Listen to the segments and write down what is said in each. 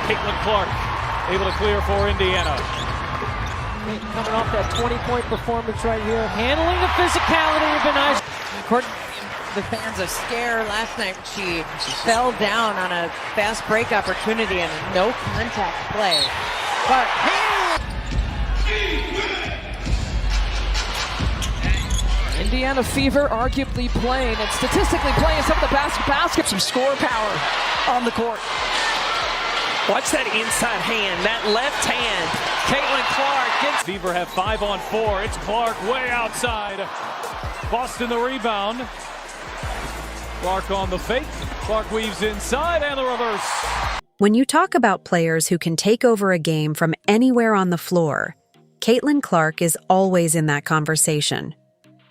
Caitlin Clark able to clear for Indiana. Coming off that 20-point performance right here. Handling the physicality has been nice. The fans are scared last night. She fell down on a fast break opportunity and no contact play. But Indiana fever arguably playing and statistically playing some of the basket, some score power on the court. Watch that inside hand, that left hand. Caitlin Clark gets... Fever have 5 on 4. It's Clark way outside. Boston the rebound. Clark on the fake. Clark weaves inside and the reverse. When you talk about players who can take over a game from anywhere on the floor, Caitlin Clark is always in that conversation.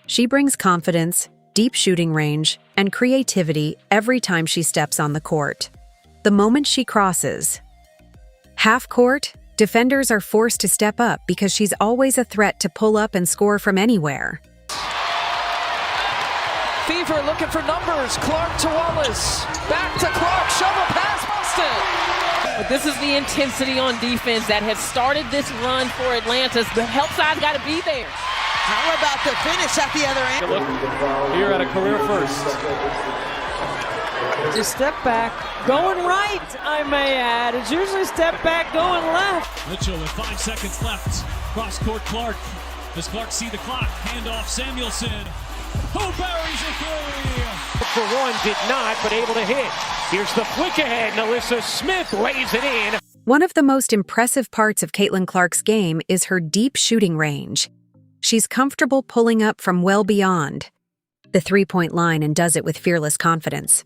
She brings confidence, deep shooting range, and creativity every time she steps on the court. The moment she crosses half court, defenders are forced to step up because she's always a threat to pull up and score from anywhere. Fever looking for numbers. Clark to Wallace. Back to Clark. Shovel pass, Boston. But this is the intensity on defense that has started this run for Atlanta. The help side's got to be there. how about the finish at the other end? Look here at a career first. Just step back, going right, I may add. It's usually step back, going left. Mitchell with 5 seconds left. Cross court Clark. Does Clark see the clock? Handoff Samuelson. Who buries a three? For one, did not, but able to hit. Here's the flick ahead. Alyssa Smith lays it in. One of the most impressive parts of Caitlin Clark's game is her deep shooting range. She's comfortable pulling up from well beyond the three-point line and does it with fearless confidence.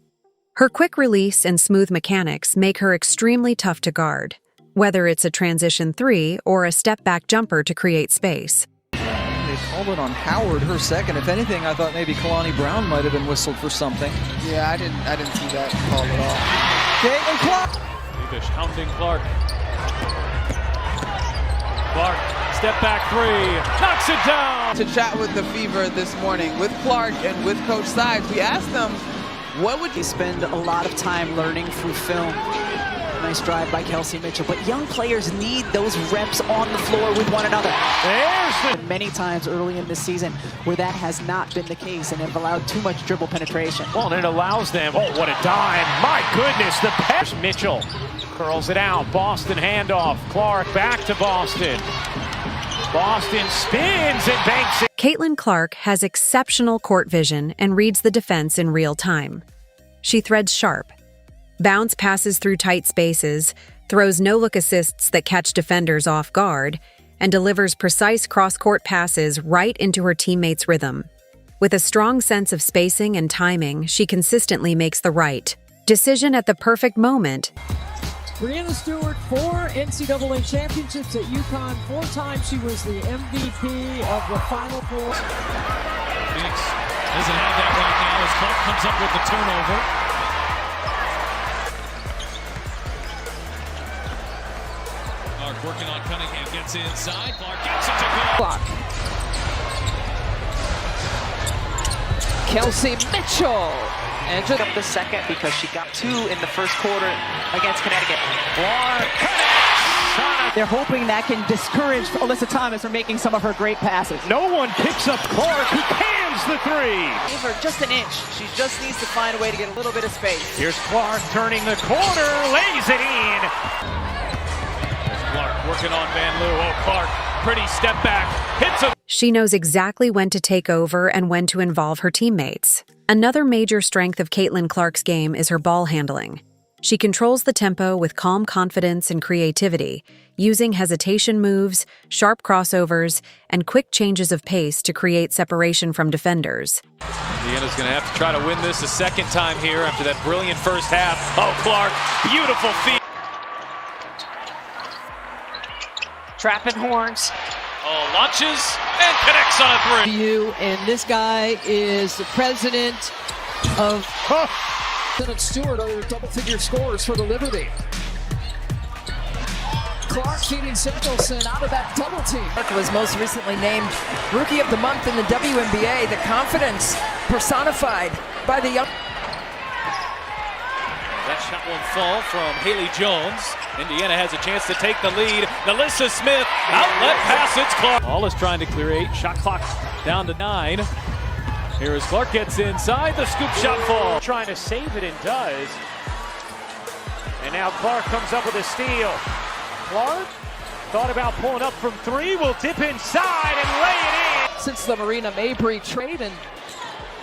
Her quick release and smooth mechanics make her extremely tough to guard, whether it's a transition three or a step-back jumper to create space. They called it on Howard, her second. If anything, I thought maybe Kalani Brown might have been whistled for something. Yeah, I didn't see that call at all. Caitlin Clark. Davis hounding Clark. Clark, step back three, knocks it down. To chat with the Fever this morning, with Clark and with Coach Sides, we asked them, what would you spend a lot of time learning through film? Nice drive by Kelsey Mitchell, but young players need those reps on the floor with one another. There's the... Many times early in this season where that has not been the case and have allowed too much dribble penetration. Well, and it allows them, oh, what a dime. My goodness, the pass. Mitchell curls it out. Boston handoff. Clark back to Boston. Boston spins and banks it. Caitlin Clark has exceptional court vision and reads the defense in real time. She threads sharp, bounce passes through tight spaces, throws no-look assists that catch defenders off guard, and delivers precise cross-court passes right into her teammates' rhythm. With a strong sense of spacing and timing, she consistently makes the right decision at the perfect moment. Brianna Stewart, 4 NCAA championships at UConn. 4 times she was the MVP of the Final Four. Phoenix doesn't have that right now as Clark comes up with the turnover. Clark working on Cunningham, gets inside. Clark gets it to go. Kelsey Mitchell. And took up the second because she got 2 in the first quarter against Connecticut. They're hoping that can discourage Alyssa Thomas from making some of her great passes. No one picks up Clark, who cans the three. Give her just an inch. She just needs to find a way to get a little bit of space. Here's Clark turning the corner, lays it in. Clark working on Van Loo. Oh, Clark, pretty step back, hits a... She knows exactly when to take over and when to involve her teammates. Another major strength of Caitlin Clark's game is her ball handling. She controls the tempo with calm confidence and creativity, using hesitation moves, sharp crossovers, and quick changes of pace to create separation from defenders. Indiana's going to have to try to win this a second time here after that brilliant first half. Oh, Clark, beautiful feet. Trapping horns. Oh, launches and connects on a three. And this guy is the president of Lieutenant Stewart, other double-figure scores for the Liberty. Clark feeding Samuelson out of that double team. Clark was most recently named Rookie of the Month in the WNBA. The confidence personified by the young... That Shot one fall from Haley Jones. Indiana has a chance to take the lead. Nalissa Smith, outlet pass, it's Clark. All is trying to clear 8. Shot clock down to 9. Here as Clark gets inside, the scoop shot fall. Trying to save it and does. And now Clark comes up with a steal. Clark thought about pulling up from 3, will dip inside and lay it in. Since the Marina Mabry trade, and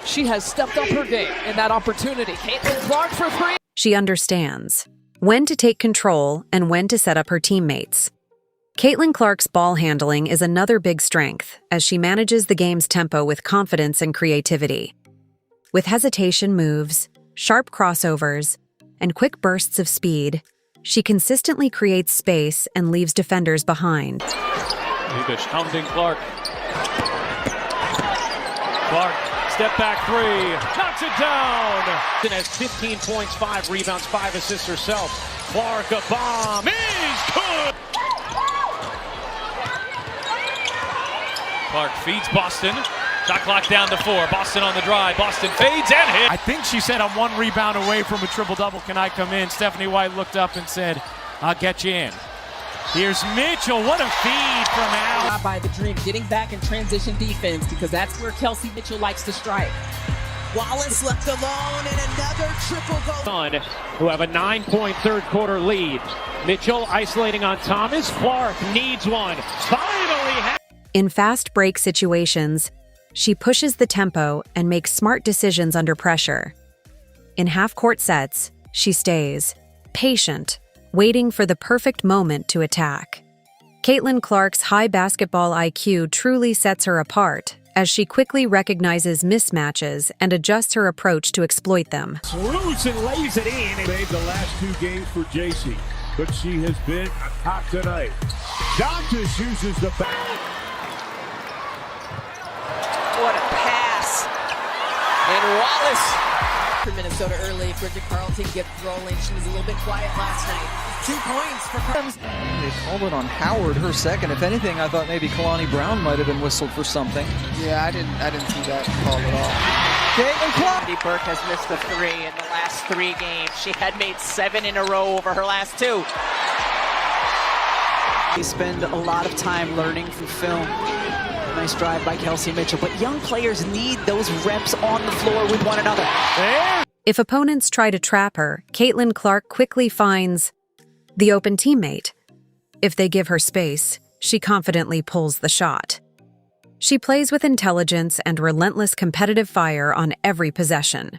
she has stepped up her game in that opportunity. Caitlin Clark for 3. She understands when to take control and when to set up her teammates. Caitlin Clark's ball handling is another big strength as she manages the game's tempo with confidence and creativity. With hesitation moves, sharp crossovers, and quick bursts of speed, she consistently creates space and leaves defenders behind. Lubish hounding Clark. Clark, step back 3, knocks it down. And has 15 points, 5 rebounds, 5 assists herself. Clark, a bomb is good. Clark feeds Boston. Shot clock down to 4. Boston on the drive. Boston fades and hits. I think she said, I'm 1 rebound away from a triple-double. Can I come in? Stephanie White looked up and said, I'll get you in. Here's Mitchell. What a feed from Al. By the Dream, getting back in transition defense because that's where Kelsey Mitchell likes to strike. Wallace left alone and another triple goal. Who have a 9-point third quarter lead. Mitchell isolating on Thomas. Clark needs one. Finally. In fast break situations, she pushes the tempo and makes smart decisions under pressure. In half-court sets, she stays patient, waiting for the perfect moment to attack. Caitlin Clark's high basketball IQ truly sets her apart, as she quickly recognizes mismatches and adjusts her approach to exploit them. Loose and lays it in. Made the last 2 games for JC, but she has been hot tonight. Doctors uses the back. What a pass. And Wallace. For Minnesota early, Bridget Carlton gets rolling. She was a little bit quiet last night. 2 points for Carlton. They called it on Howard, her second. If anything, I thought maybe Kalani Brown might have been whistled for something. Yeah, I didn't see that call at all. Caitlin Clark. Katie Burke has missed a 3 in the last 3 games. She had made 7 in a row over her last 2. They spend a lot of time learning from film. Nice drive by Kelsey Mitchell, but young players need those reps on the floor with one another. If opponents try to trap her, Caitlin Clark quickly finds the open teammate. If they give her space, she confidently pulls the shot. She plays with intelligence and relentless competitive fire on every possession.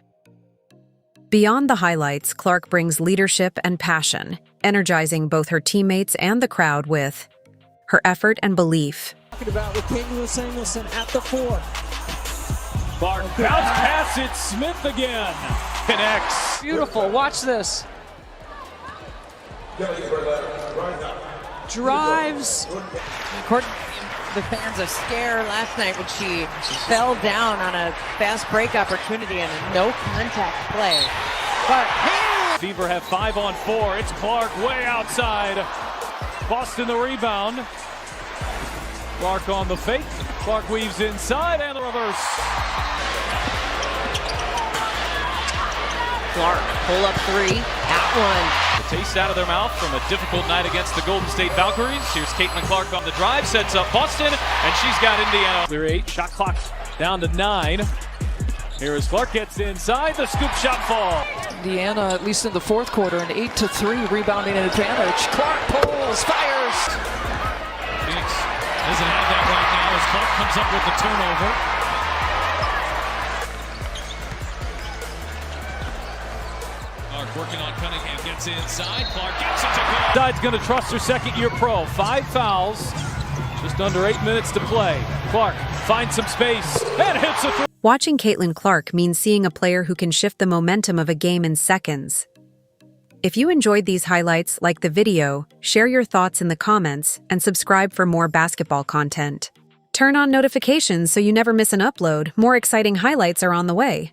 Beyond the highlights, Clark brings leadership and passion, energizing both her teammates and the crowd with her effort and belief. About with Peyton Samuelson at the 4. Clark bounce pass, it's Smith again. Connects. Beautiful. Watch this. Drives. The fans are scared last night when she fell down on a fast break opportunity and a no contact play. But Fever have 5 on 4. It's Clark way outside. Boston the rebound. Clark on the fake. Clark weaves inside and the reverse. Clark pull up 3 at 1. The taste out of their mouth from a difficult night against the Golden State Valkyries. Here's Caitlin Clark on the drive, sets up Boston, and she's got Indiana. Clear 8, shot clock down to 9. Here as Clark gets inside, the scoop shot fall. Indiana, at least in the fourth quarter, an 8-3 rebounding advantage. Clark pulls, fires. Phoenix doesn't have that right now as Clark comes up with the turnover. Clark working on Cunningham, gets inside. Clark gets it to go. Side's going to trust her second-year pro. 5 fouls, just under 8 minutes to play. Clark finds some space and hits a 3. Watching Caitlin Clark means seeing a player who can shift the momentum of a game in seconds. If you enjoyed these highlights, like the video, share your thoughts in the comments, and subscribe for more basketball content. Turn on notifications so you never miss an upload. More exciting highlights are on the way.